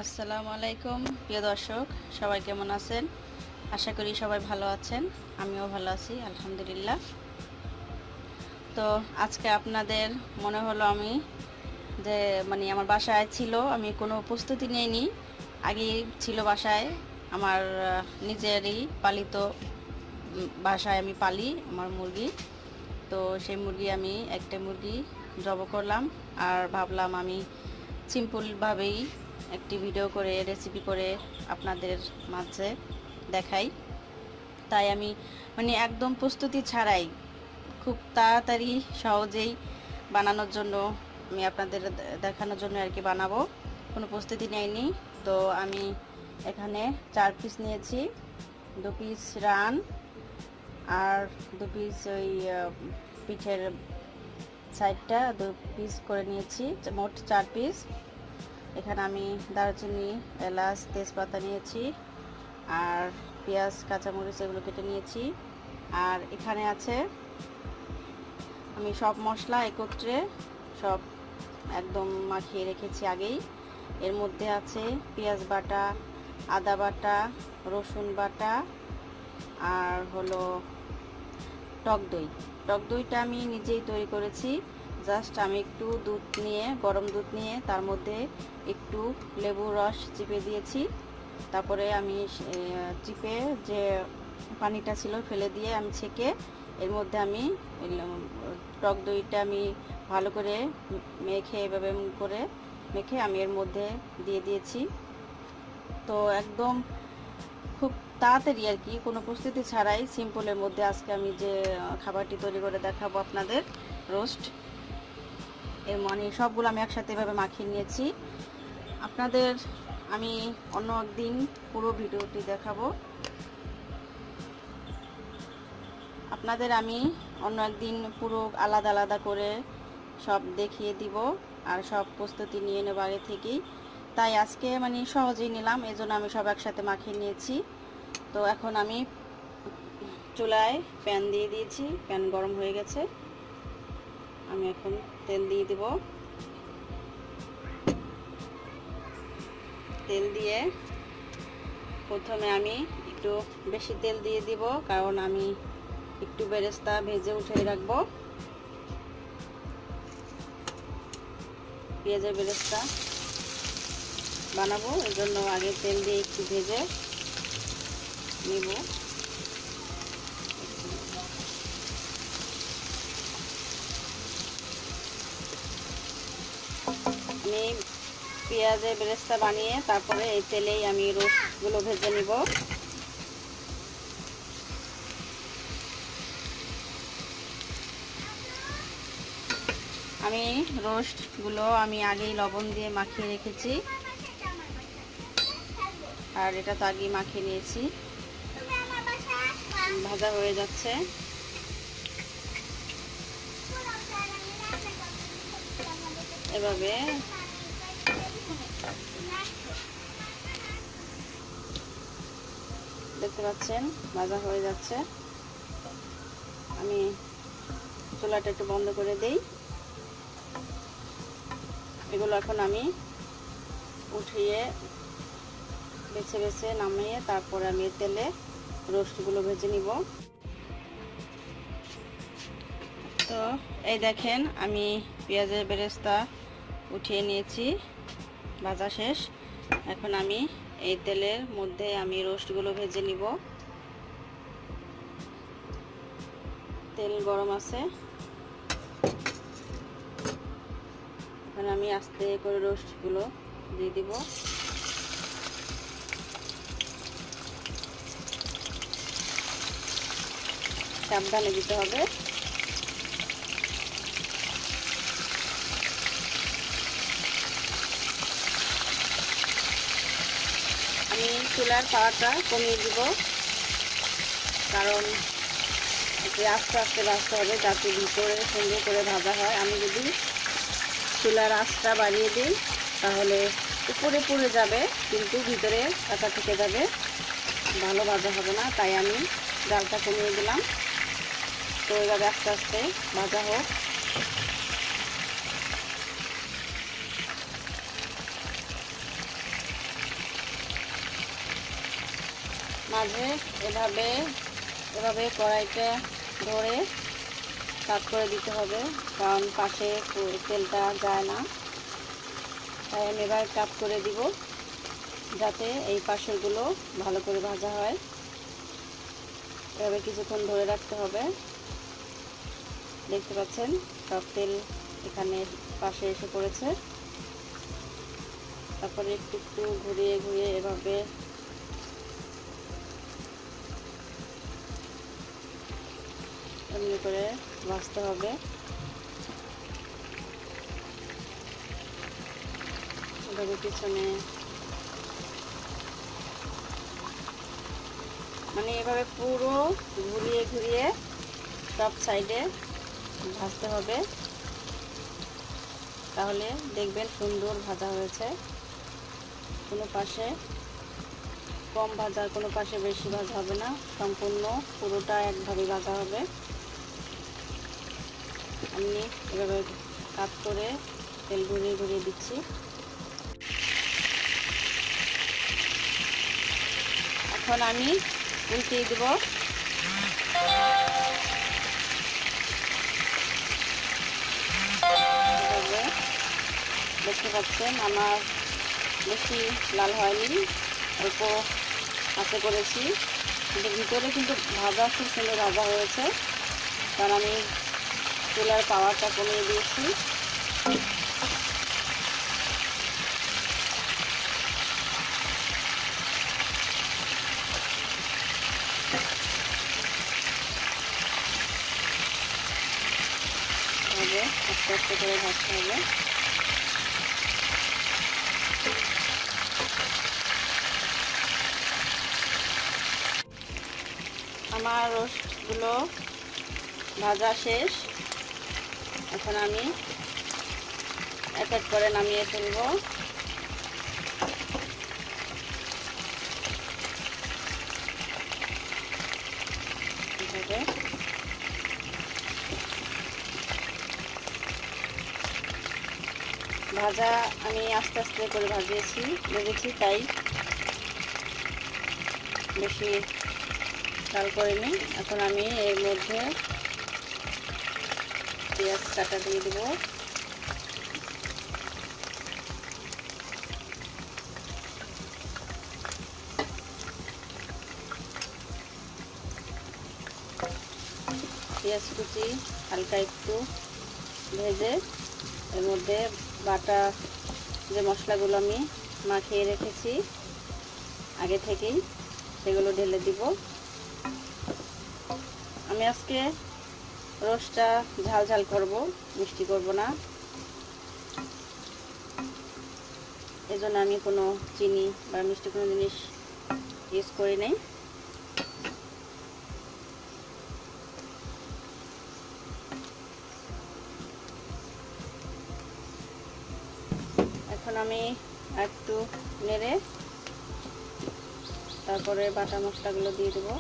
আসসালামু আলাইকুম প্রিয় দর্শক, সবাই কেমন আছেন? আশা করি সবাই ভালো আছেন। আমিও ভালো আছি আলহামদুলিল্লাহ। তো আজকে আপনাদের মনে হলো আমি যে আমার বাসায় ছিল, আমি কোনো প্রস্তুতি নেইনি। আগেই ছিল বাসায় আমার নিজেরই পালিত বাসায় আমি পালি আমার মুরগি। তো সেই মুরগি আমি একটা মুরগি জব করলাম আর ভাবলাম আমি সিম্পলভাবেই একটি ভিডিও করে রেসিপি করে আপনাদের মাঝে দেখাই। তাই আমি একদম প্রস্তুতি ছাড়াই খুব তাড়াতাড়ি সহজেই বানানোর জন্য আমি আপনাদের দেখানোর জন্য আর কি বানাবো, কোনো প্রস্তুতি নেইনি। তো আমি এখানে 4 পিস নিয়েছি, 2 পিস রান আর 2 পিস ওই পিঠের সাইডটা 2 পিস করে নিয়েছি, মোট 4 পিস। এখানে আমি দারচিনি, এলাচ, তেজপাতা নিয়েছি আর পেঁয়াজ, কাঁচামরিচ এগুলো কেটে নিয়েছি। আর এখানে আছে আমি সব মশলা একত্রে সব একদম মাখিয়ে রেখেছি আগেই। এর মধ্যে আছে পেঁয়াজ বাটা, আদা বাটা, রসুন বাটা আর হলো টক দই। টক দইটা আমি নিজেই তৈরি করেছি। জাস্ট আমি একটু দুধ নিয়ে, গরম দুধ নিয়ে তার মধ্যে একটু লেবুর রস চিপে দিয়েছি। তারপরে আমি চিপে যে পানিটা ছিল ফেলে দিয়ে আমি ছেঁকে এর মধ্যে আমি টক দইটা আমি ভালো করে মেখে এভাবে করে মেখে আমি এর মধ্যে দিয়ে দিয়েছি। তো একদম খুব তাড়াতাড়ি আর কি, কোনো প্রস্তুতি ছাড়াই সিম্পলের মধ্যে আজকে আমি যে খাবারটি তৈরি করে দেখাবো আপনাদের, রোস্ট। এর সবগুলো আমি একসাথে এভাবে মাখিয়ে নিয়েছি। আপনাদের আমি অন্য একদিন পুরো ভিডিওটি দেখাবো, আপনাদের আমি অন্য একদিন পুরো আলাদা আলাদা করে সব দেখিয়ে দিব আর সব প্রস্তুতি নিয়ে নেব আগে থেকেই। তাই আজকে সহজেই নিলাম, এজন্য আমি সব একসাথে মাখিয়ে নিয়েছি। তো এখন আমি চুলায় প্যান দিয়ে দিয়েছি, প্যান গরম হয়ে গেছে। আমি এখন তেল দিয়ে দিব। তেল দিয়ে প্রথমে আমি একটু বেশি তেল দিয়ে দিব, কারণ আমি একটু বেরেস্তা ভেজে উঠিয়ে রাখবো, পেঁয়াজের বেরেস্তা বানাবো। এর জন্য আগে তেল দিয়ে একটু ভেজে নিব। আমি পেঁয়াজের বেরেস্তা বানিয়ে তারপরে এই তেলেই আমি রোস্টগুলো ভেজে নিব। আমি রোস্টগুলো আমি আগেই লবণ দিয়ে মাখিয়ে রেখেছি, আর এটা তো আগেই মাখিয়ে নিয়েছি। ভাজা হয়ে যাচ্ছে। এভাবে দেখতে পাচ্ছেন ভাজা হয়ে যাচ্ছে। আমি চুলাটা একটু বন্ধ করে দেই। এগুলো এখন আমি উঠিয়ে বেছে বেছে নামিয়ে তারপরে আমি তেলে রোস্টগুলো ভেজে নিব। তো এই দেখেন আমি পেঁয়াজের বেরেস্তা উঠিয়ে নিয়েছি, ভাজা শেষ। এখন আমি এই তেলের মধ্যে আমি রোস্টগুলো ভেজে নিব। তেল গরম আছে, এখন আমি আস্তে করে রোস্টগুলো দিয়ে দিব। সাবধানে দিতে হবে। আমি চুলার পাওয়ারটা কমিয়ে দিব, কারণ আস্তে আস্তে ভাজতে হবে যাতে ভিতরে সুন্দর করে ভাজা হয়। আমি যদি চুলার আঁচটা বাড়িয়ে দিই তাহলে উপরে পুড়ে যাবে, কিন্তু ভিতরে কাঁচা থেকে যাবে, ভালো ভাজা হবে না। তাই আমি জালটা কমিয়ে দিলাম। তো এভাবে আস্তে আস্তে ভাজা হোক। মাঝে এভাবে এভাবে কড়াইটা ধরে কাট করে দিতে হবে, কারণ পাশে তেলটা যায় না। তাই আমি এবার কাট করে দিব, যাতে এই পাশেরগুলো ভালো করে ভাজা হয়। এভাবে কিছুক্ষণ ধরে রাখতে হবে। দেখতে পাচ্ছেন সব তেল এখানে পাশে এসে পড়েছে। তারপরে একটু একটু ঘুরিয়ে ঘুরিয়ে এভাবে এমনি করে ভাজতে হবে। এভাবে পিছনে মানে এভাবে পুরো ঘুরিয়ে ঘুরিয়ে সব সাইডে ভাজতে হবে, তাহলে দেখবেন সুন্দর ভাজা হয়েছে। কোনো পাশে কম ভাজা, কোনো পাশে বেশি ভাজা হবে না, সম্পূর্ণ পুরোটা একভাবে ভাজা হবে। আমি এভাবে কাট করে তেল ঘুরিয়ে ঘুরিয়ে দিচ্ছি। এখন আমি উল্টিয়ে দেব। দেখতে পাচ্ছেন আমার বেশি লাল হয়নি, অল্প আঁচে করেছি, কিন্তু ভিতরে কিন্তু ভাজা খুব সুন্দর ভাজা হয়েছে, কারণ আমি চুলার পাওয়ারটা কমিয়ে দিয়েছি। আস্তে আস্তে করে ভাজতে হবে। আমার রোস্টগুলো ভাজা শেষ। এখন আমি এক এক করে নামিয়ে ফেলব। ভাজা আমি আস্তে আস্তে করে ভেজেছি, তাই বেশি লাল করিনি। এখন আমি এর মধ্যে পেঁয়াজ কাটা দিয়ে দেব। পেঁয়াজ কুচি হালকা একটু ভেজে এর মধ্যে বাটা যে মশলাগুলো আমি মাখিয়ে রেখেছি আগে থেকেই, সেগুলো ঢেলে দিব। আমি আজকে রোস্টটা ঝাল ঝাল করব, মিষ্টি করব না, এজন্য আমি কোনো চিনি বা মিষ্টি কোনো জিনিস ইউজ করি নাই। এখন আমি একটু নেড়ে তারপরে বাটা মশলাগুলো দিয়ে দেবো।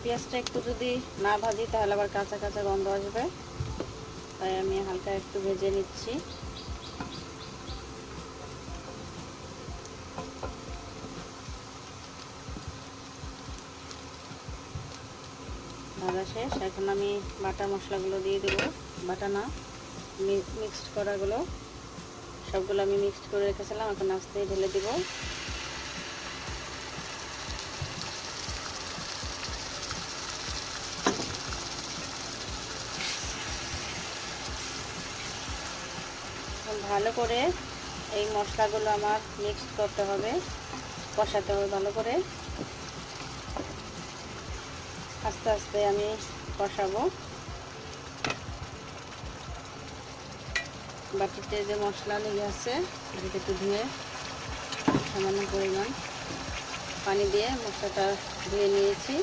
পেঁয়াজটা একটু যদি না ভাজি তাহলে আবার কাঁচা কাঁচা গন্ধ আসবে, তাই আমি হালকা একটু ভেজে নিচ্ছি। ভাজা শেষ। এখন আমি বাটা মশলাগুলো দিয়ে দেবো, বাটা না মিক্সড করাগুলো, সবগুলো আমি মিক্সড করে রেখেছিলাম, এখন আস্তে ঢেলে দেবো। ভালো করে এই মশলাগুলো আমার মিক্সড করতে হবে, কষাতে হবে ভালো করে। আস্তে আস্তে আমি কষাবো। বাটিতে যে মশলা লেগে আছে এটাকে একটু ধুয়ে সামান্য পরিমাণ পানি দিয়ে মশলাটা ধুয়ে নিয়েছি,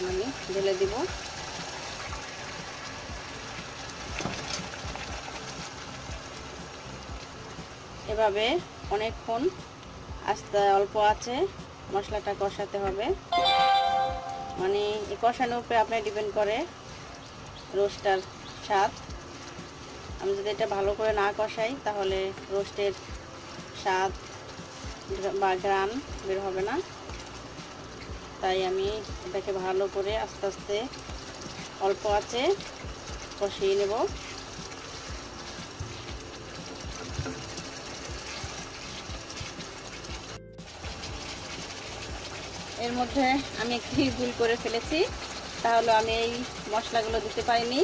আমি ঢেলে দিব। এভাবে অনেকক্ষণ আস্তে অল্প আছে মশলাটা কষাতে হবে, মানে এই কষানোর উপরে আপনার ডিপেন্ড করে রোস্টার স্বাদ। আমি যদি এটা ভালো করে না কষাই তাহলে রোস্টের স্বাদ বা ঘ্রাণ বের হবে না। তাই আমি এটাকে ভালো করে আস্তে আস্তে অল্প আঁচে কষিয়ে নেব। এর মধ্যে আমি একটি ভুল করে ফেলেছি, তাহলে আমি এই মশলাগুলো দিতে পারিনি,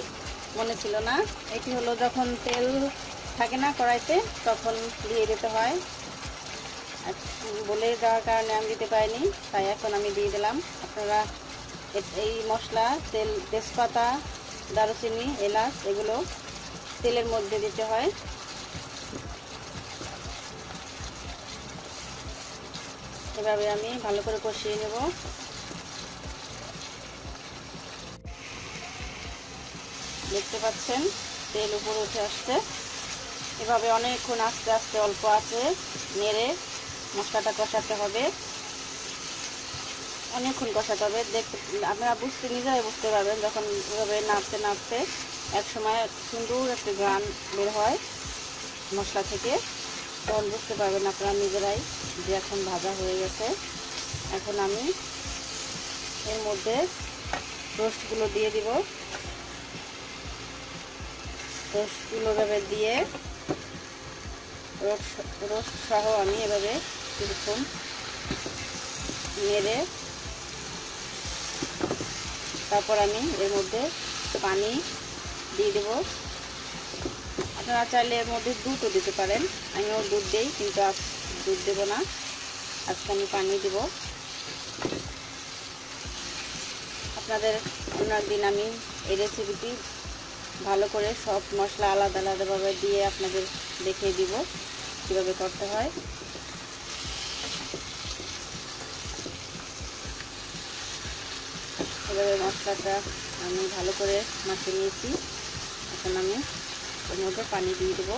মনে ছিল না। এটি হলো যখন তেল থাকে না কড়াইতে তখন দিয়ে দিতে হয়, বলে দেওয়ার কারণে আমি দিতে পারিনি, তাই এখন আমি দিয়ে দিলাম। আপনারা এই মশলা তেজপাতা, দারুচিনি, এলাচ এগুলো তেলের মধ্যে দিতে হয়। এভাবে আমি ভালো করে কষিয়ে নেব। দেখতে পাচ্ছেন তেল উপরে উঠে আসছে। এভাবে অনেকক্ষণ আস্তে আস্তে অল্প আঁচে নেড়ে মশলাটা কষাতে হবে, অনেকক্ষণ কষাতে হবে। আপনারা নিজেরাই বুঝতে পারবেন যখন এভাবে নাড়তে নাড়তে একসময় সুন্দর একটা ঘ্রাণ বের হয় মশলা থেকে, তখন বুঝতে পারবেন আপনারা নিজেরাই যে এখন ভাজা হয়ে গেছে। এখন আমি এর মধ্যে রোস্টগুলো দিয়ে দিব। রোস্টগুলো এভাবে দিয়ে রোস্ট সহ আমি এভাবে কিছুক্ষণ নেড়ে তারপর আমি এর মধ্যে পানি দিয়ে দেব। আপনারা চাইলে এর মধ্যে দুধও দিতে পারেন, আমিও দুধ দিই, কিন্তু দুধ দেব না, আজকে আমি পানি দেব। আপনাদের অন্য দিন আমি এই রেসিপিটি ভালো করে সব মশলা আলাদা আলাদাভাবে দিয়ে আপনাদের দেখিয়ে দিব কীভাবে করতে হয়। এভাবে মশলাটা আমি ভালো করে মাখিয়ে নিয়েছি। এখন আমি এর মধ্যে পানি দিয়ে দেবো।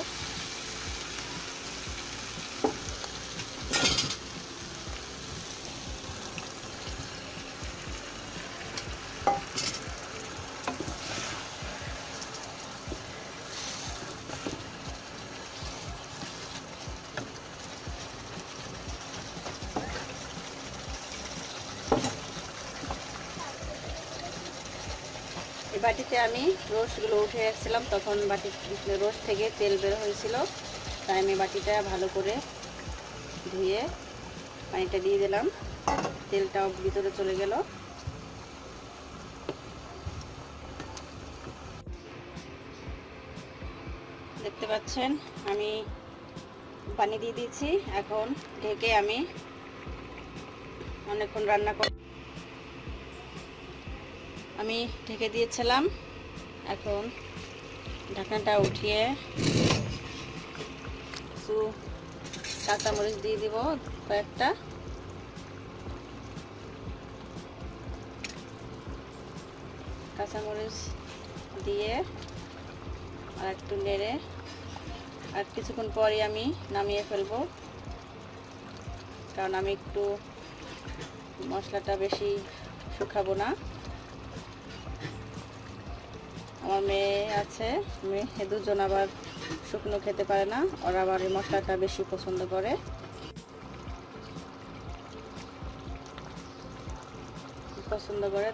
এই বাটিতে আমি রোস্টগুলো উঠে রাখছিলাম, তখন বাটি রোস্ট থেকে তেল বের হয়েছিল, তাই আমি বাটিটা ভালো করে ধুয়ে পানিটা দিয়ে দিলাম। তেলটাও ভিতরে চলে গেল। দেখতে পাচ্ছেন আমি পানি দিয়ে দিয়েছি। এখন ঢেকে আমি অনেকক্ষণ রান্না আমি ঢেকে দিয়েছিলাম। এখন ঢাকনাটা উঠিয়ে কিছু কাঁচামরিচ দিয়ে দিব, কয়েকটা। কাঁচামরিচ দিয়ে আর একটু নেড়ে আর কিছুক্ষণ পরে আমি নামিয়ে ফেলবো, কারণ আমি একটু মশলাটা বেশি শুকাবো না। আমার মেয়ে আছে, মেয়ে দুজন আবার শুকনো খেতে পারে না, ওরা আবার এই মশলাটা বেশি পছন্দ করে।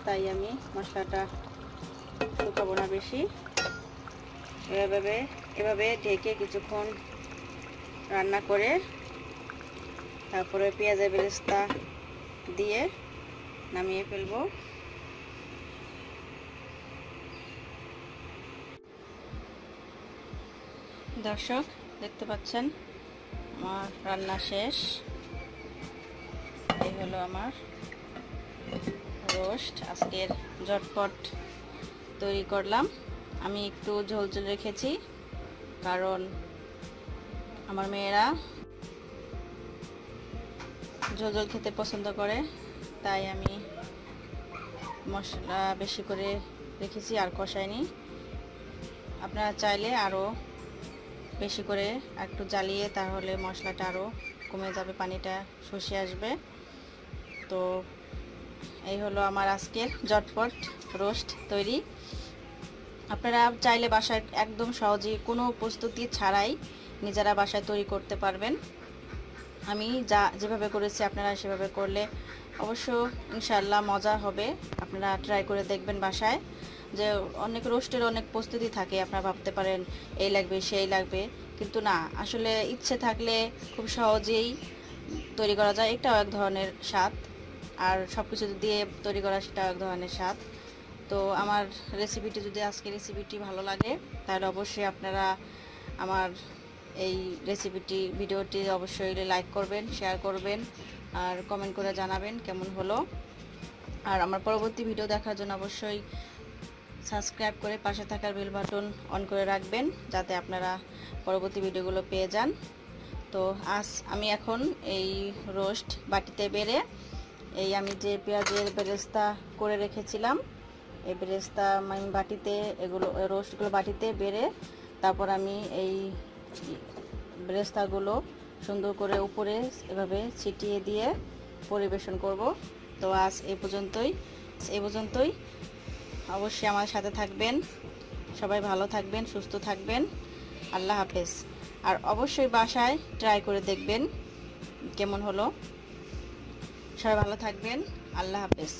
তাই আমি মশলাটা শুকাবো না বেশি। এভাবে ঢেকে কিছুক্ষণ রান্না করে তারপরে পেঁয়াজের বেরেস্তা দিয়ে নামিয়ে ফেলবো। দর্শক দেখতে পাচ্ছেন আমার রান্না শেষ। এই হলো আমার রোস্ট, আজকের ঝটপট তৈরি করলাম। আমি একটু ঝোল ঝোল রেখেছি, কারণ আমার মেয়েরা ঝোল ঝোল খেতে পছন্দ করে, তাই আমি মশলা বেশি করে রেখেছি আর কষাইনি। আপনারা চাইলে আরও বেশি করে একটু জ্বালিয়ে তাহলে মশলাটা আরও কমে যাবে, পানিটা শুষে আসবে। তো এই হলো আমার আজকের ঝটপট রোস্ট তৈরি। আপনারা চাইলে বাসায় একদম সহজেই কোনো প্রস্তুতি ছাড়াই নিজেরা বাসায় তৈরি করতে পারবেন। আমি যেভাবে করেছি আপনারা সেভাবে করলে অবশ্য ইনশাআল্লাহ মজা হবে। আপনারা ট্রাই করে দেখবেন বাসায়। যে অনেক রোস্টের অনেক প্রস্তুতি থাকে, আপনারা ভাবতে পারেন এই লাগবে সেই লাগবে, কিন্তু না, আসলে ইচ্ছে থাকলে খুব সহজেই তৈরি করা যায়। এটাও এক ধরনের স্বাদ, আর সব কিছু দিয়ে তৈরি করা সেটাও এক ধরনের স্বাদ। তো আমার রেসিপিটি যদি আজকের রেসিপিটি ভালো লাগে তাহলে অবশ্যই আপনারা আমার এই ভিডিওটি অবশ্যই লাইক করবেন, শেয়ার করবেন আর কমেন্ট করে জানাবেন কেমন হলো। আর আমার পরবর্তী ভিডিও দেখার জন্য অবশ্যই সাবস্ক্রাইব করে পাশে থাকার বেল বাটন অন করে রাখবেন, যাতে আপনারা পরবর্তী ভিডিওগুলো পেয়ে যান। তো আজ আমি এখন এই রোস্ট বাটিতে বেড়ে আমি যে পেঁয়াজের বেরেস্তা করে রেখেছিলাম, এই বেরেস্তা আমি বাটিতে রোস্টগুলো বাটিতে বেড়ে তারপর আমি এই বেরেস্তাগুলো সুন্দর করে উপরে এভাবে ছিটিয়ে দিয়ে পরিবেশন করব। তো আজ এই পর্যন্তই। অবশ্যই আমার সাথে থাকবেন, সবাই ভালো থাকবেন, সুস্থ থাকবেন। আল্লাহ হাফেজ। আর অবশ্যই বাসায় ট্রাই করে দেখবেন কেমন হলো। সবাই ভালো থাকবেন। আল্লাহ হাফেজ।